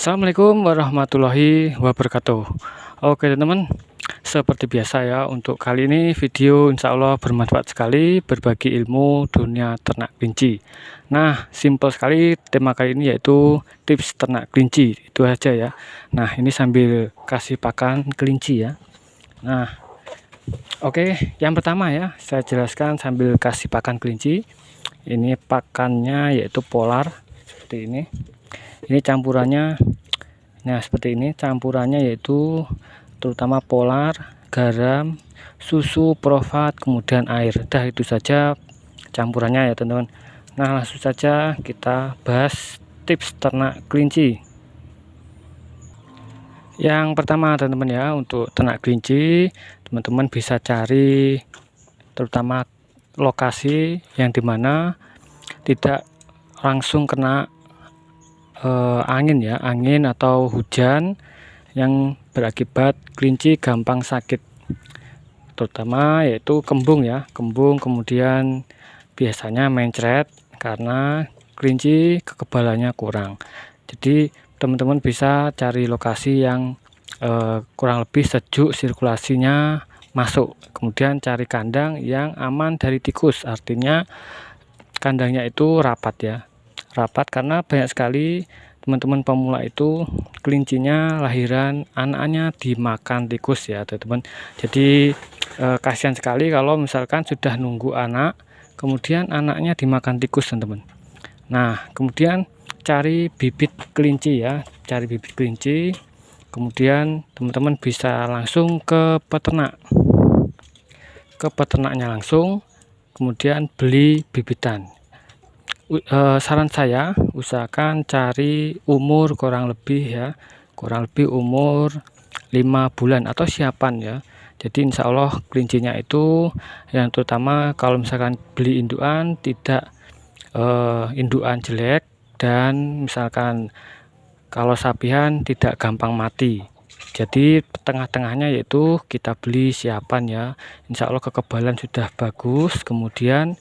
Assalamualaikum warahmatullahi wabarakatuh. Oke teman-teman, seperti biasa ya, untuk kali ini video insya Allah bermanfaat sekali, berbagi ilmu dunia ternak kelinci. Nah, simpel sekali tema kali ini yaitu tips ternak kelinci, itu aja ya. Nah, ini sambil kasih pakan kelinci ya. Nah, oke, yang pertama ya, saya jelaskan sambil kasih pakan kelinci. Ini pakannya yaitu polar seperti ini. Ini campurannya, nah seperti ini campurannya yaitu terutama polar, garam, susu, provat, kemudian air. Dah itu saja campurannya ya teman-teman. Nah langsung saja kita bahas tips ternak kelinci. Yang pertama teman-teman ya, untuk ternak kelinci teman-teman bisa cari terutama lokasi yang dimana tidak langsung kena angin ya, angin atau hujan yang berakibat kelinci gampang sakit, terutama yaitu kembung ya, kembung, kemudian biasanya mencret karena kelinci kekebalannya kurang. Jadi teman-teman bisa cari lokasi yang kurang lebih sejuk, sirkulasinya masuk, kemudian cari kandang yang aman dari tikus, artinya kandangnya itu rapat ya, rapat karena banyak sekali teman-teman pemula itu kelincinya lahiran anaknya dimakan tikus ya teman-teman. Jadi kasihan sekali kalau misalkan sudah nunggu anak kemudian anaknya dimakan tikus teman-teman. Nah kemudian cari bibit kelinci ya, cari bibit kelinci, kemudian teman-teman bisa langsung ke peternaknya langsung, kemudian beli bibitan. Saran saya usahakan cari umur kurang lebih umur 5 bulan atau siapan ya. Jadi insya Allah kelincinya itu yang terutama kalau misalkan beli indukan tidak indukan jelek, dan misalkan kalau sapian tidak gampang mati. Jadi tengah-tengahnya yaitu kita beli siapan ya, insya Allah kekebalan sudah bagus, kemudian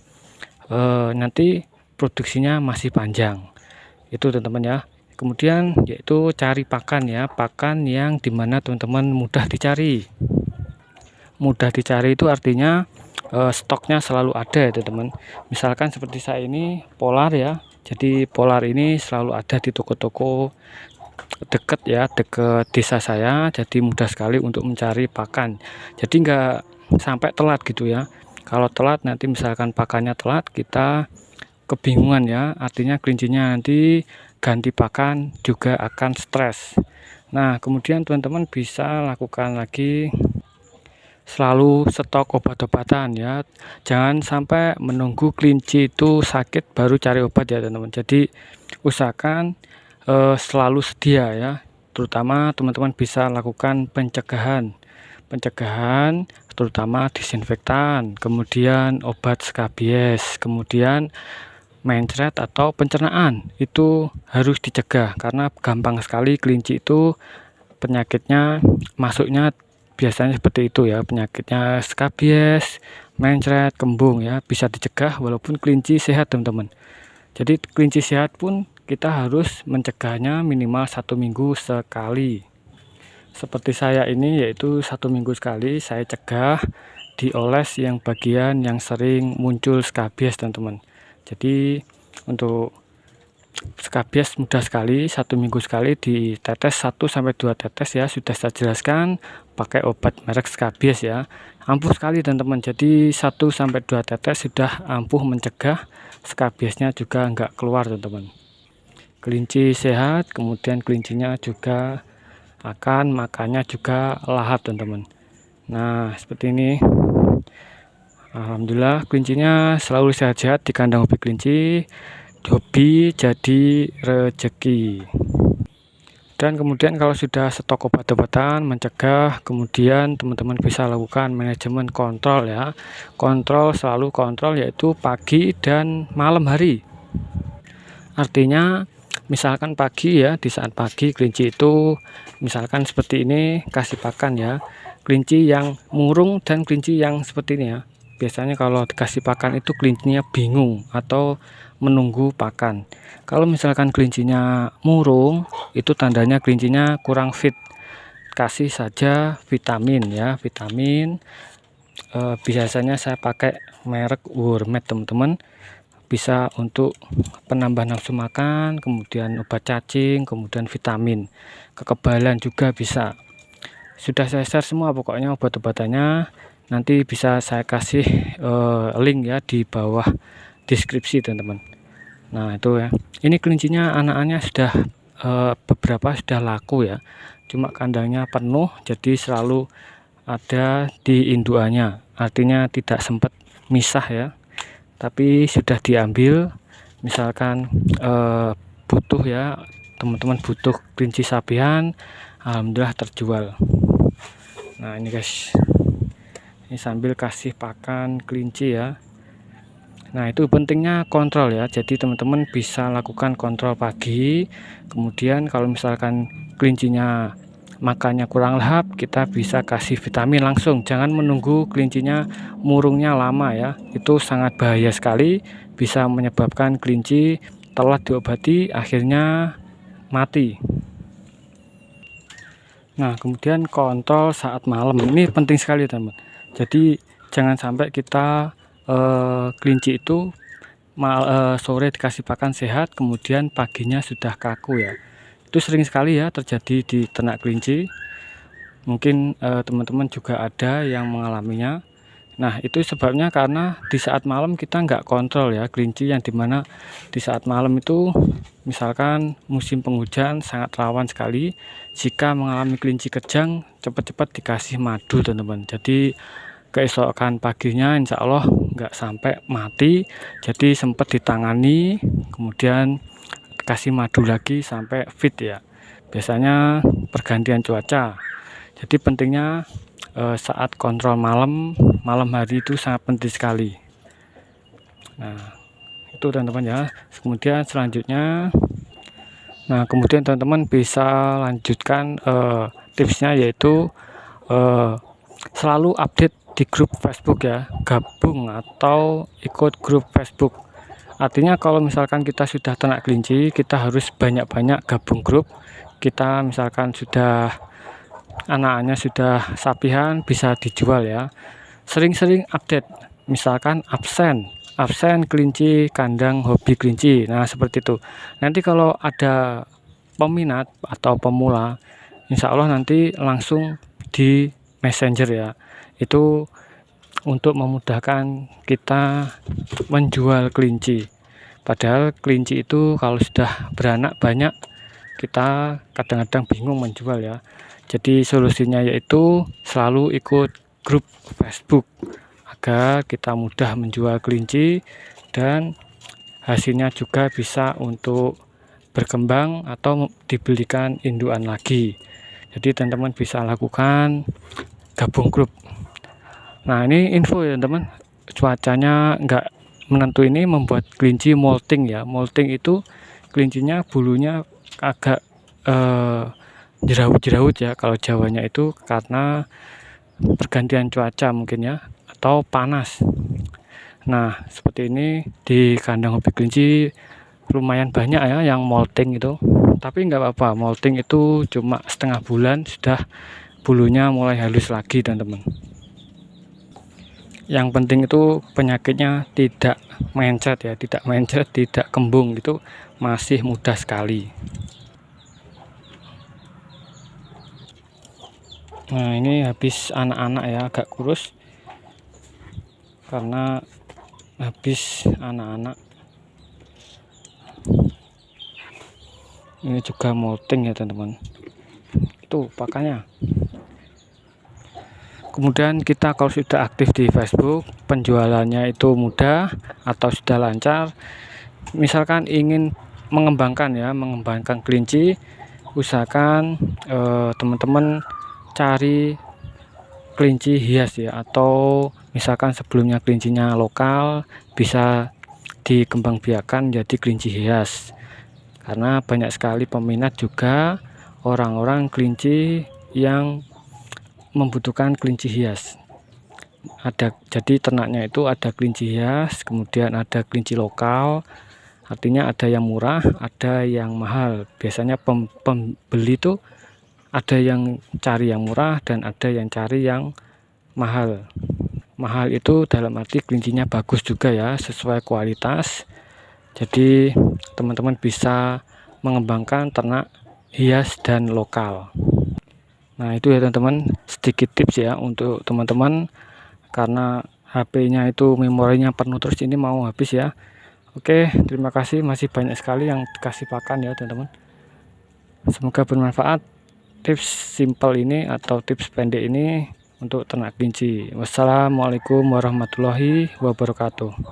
nanti produksinya masih panjang itu teman-teman ya. Kemudian yaitu cari pakan ya, pakan yang dimana teman-teman mudah dicari itu artinya stoknya selalu ada ya teman-teman. Misalkan seperti saya ini polar ya, jadi polar ini selalu ada di toko-toko deket ya, deket desa saya, jadi mudah sekali untuk mencari pakan, jadi nggak sampai telat gitu ya. Kalau telat nanti misalkan pakannya telat kita kebingungan ya, artinya kelincinya nanti ganti pakan juga akan stres. Nah kemudian teman-teman bisa lakukan lagi selalu stok obat-obatan ya, jangan sampai menunggu kelinci itu sakit baru cari obat ya teman-teman. Jadi usahakan selalu sedia ya, terutama teman-teman bisa lakukan pencegahan terutama disinfektan, kemudian obat skabies, kemudian mencret atau pencernaan itu harus dicegah karena gampang sekali kelinci itu penyakitnya masuknya, biasanya seperti itu ya, penyakitnya skabies, mencret, kembung ya, bisa dicegah walaupun kelinci sehat teman-teman. Jadi kelinci sehat pun kita harus mencegahnya minimal 1 minggu sekali. Seperti saya ini yaitu 1 minggu sekali saya cegah, dioles yang bagian yang sering muncul skabies teman-teman. Jadi untuk skabies mudah sekali, 1 minggu sekali ditetes 1-2 tetes ya, sudah saya jelaskan pakai obat merek skabies ya, ampuh sekali teman-teman. Jadi 1-2 tetes sudah ampuh mencegah skabiesnya juga enggak keluar teman-teman. Kelinci sehat, kemudian kelincinya juga akan makannya juga lahap teman-teman. Nah seperti ini, alhamdulillah kelincinya selalu sehat-sehat di kandang hobi kelinci, hobi jadi rezeki. Dan kemudian kalau sudah stok obat-obatan mencegah, kemudian teman-teman bisa lakukan manajemen kontrol ya, kontrol, selalu kontrol yaitu pagi dan malam hari. Artinya misalkan pagi ya, di saat pagi kelinci itu misalkan seperti ini kasih pakan ya, kelinci yang murung dan kelinci yang seperti ini ya. Biasanya kalau dikasih pakan itu kelincinya bingung atau menunggu pakan. Kalau misalkan kelincinya murung, itu tandanya kelincinya kurang fit. Kasih saja vitamin ya, vitamin. Biasanya saya pakai merek Wurmet teman-teman, bisa untuk penambah nafsu makan, kemudian obat cacing, kemudian vitamin, kekebalan juga bisa. Sudah saya share semua pokoknya obat-obatannya, nanti bisa saya kasih link ya di bawah deskripsi teman-teman. Nah itu ya, ini kelincinya anak-anaknya sudah beberapa sudah laku ya, cuma kandangnya penuh, jadi selalu ada di indukannya, artinya tidak sempat misah ya, tapi sudah diambil. Misalkan butuh ya teman-teman, butuh kelinci sapian, alhamdulillah terjual. Nah ini guys, ini sambil kasih pakan kelinci ya. Nah itu pentingnya kontrol ya, jadi teman-teman bisa lakukan kontrol pagi, kemudian kalau misalkan kelincinya makannya kurang lahap, kita bisa kasih vitamin langsung, jangan menunggu kelincinya murungnya lama ya, itu sangat bahaya sekali, bisa menyebabkan kelinci telat diobati akhirnya mati. Nah kemudian kontrol saat malam, ini penting sekali teman-teman, jadi jangan sampai kita kelinci itu sore dikasih pakan sehat, kemudian paginya sudah kaku ya. Itu sering sekali ya terjadi di ternak kelinci. Mungkin teman-teman juga ada yang mengalaminya. Nah itu sebabnya karena di saat malam kita nggak kontrol ya kelinci, yang dimana di saat malam itu misalkan musim penghujan sangat rawan sekali jika mengalami kelinci kejang, cepat-cepat dikasih madu teman-teman. Jadi keesokan paginya insya Allah nggak sampai mati, jadi sempat ditangani, kemudian kasih madu lagi sampai fit ya. Biasanya pergantian cuaca, jadi pentingnya saat kontrol malam hari itu sangat penting sekali. Nah itu teman-teman ya. Kemudian selanjutnya, nah kemudian teman-teman bisa lanjutkan tipsnya, yaitu selalu update di grup Facebook ya, gabung atau ikut grup Facebook. Artinya kalau misalkan kita sudah ternak kelinci, kita harus banyak-banyak gabung grup. Kita misalkan sudah anak-anaknya sudah sapihan, bisa dijual ya, sering-sering update, misalkan absen kelinci kandang hobi kelinci. Nah seperti itu, nanti kalau ada peminat atau pemula, insya Allah nanti langsung di Messenger ya, itu untuk memudahkan kita menjual kelinci. Padahal kelinci itu kalau sudah beranak banyak, kita kadang-kadang bingung menjual ya. Jadi solusinya yaitu selalu ikut grup Facebook agar kita mudah menjual kelinci, dan hasilnya juga bisa untuk berkembang atau dibelikan indukan lagi. Jadi teman-teman bisa lakukan gabung grup. Nah ini info ya teman, cuacanya nggak menentu ini membuat kelinci molting ya. Molting itu kelincinya bulunya agak jerawut-jerawut ya kalau Jawanya, itu karena pergantian cuaca mungkin ya, atau panas. Nah seperti ini di kandang hobi kelinci lumayan banyak ya yang molting itu, tapi nggak apa-apa, molting itu cuma setengah bulan sudah bulunya mulai halus lagi teman-teman. Yang penting itu penyakitnya tidak mencret ya, tidak mencret, tidak kembung, itu masih mudah sekali. Nah ini habis anak-anak ya, agak kurus karena habis anak-anak. Ini juga molting ya teman-teman, itu pakannya. Kemudian kita kalau sudah aktif di Facebook, penjualannya itu mudah atau sudah lancar, misalkan ingin mengembangkan kelinci, usahakan teman-teman cari kelinci hias ya, atau misalkan sebelumnya kelincinya lokal bisa dikembangbiakan jadi kelinci hias, karena banyak sekali peminat juga orang-orang kelinci yang membutuhkan kelinci hias. Jadi ternaknya itu ada kelinci hias, kemudian ada kelinci lokal, Artinya ada yang murah, ada yang mahal. Biasanya pembeli itu ada yang cari yang murah dan ada yang cari yang mahal. Mahal itu dalam arti kelincinya bagus juga ya, sesuai kualitas. Jadi teman-teman bisa mengembangkan ternak hias dan lokal. Nah itu ya teman-teman, sedikit tips ya untuk teman-teman, karena HP-nya itu memorinya penuh terus, ini mau habis ya. Oke, terima kasih, masih banyak sekali yang dikasih pakan ya teman-teman. Semoga bermanfaat tips simple ini atau tips pendek ini untuk ternak kelinci. Wassalamualaikum warahmatullahi wabarakatuh.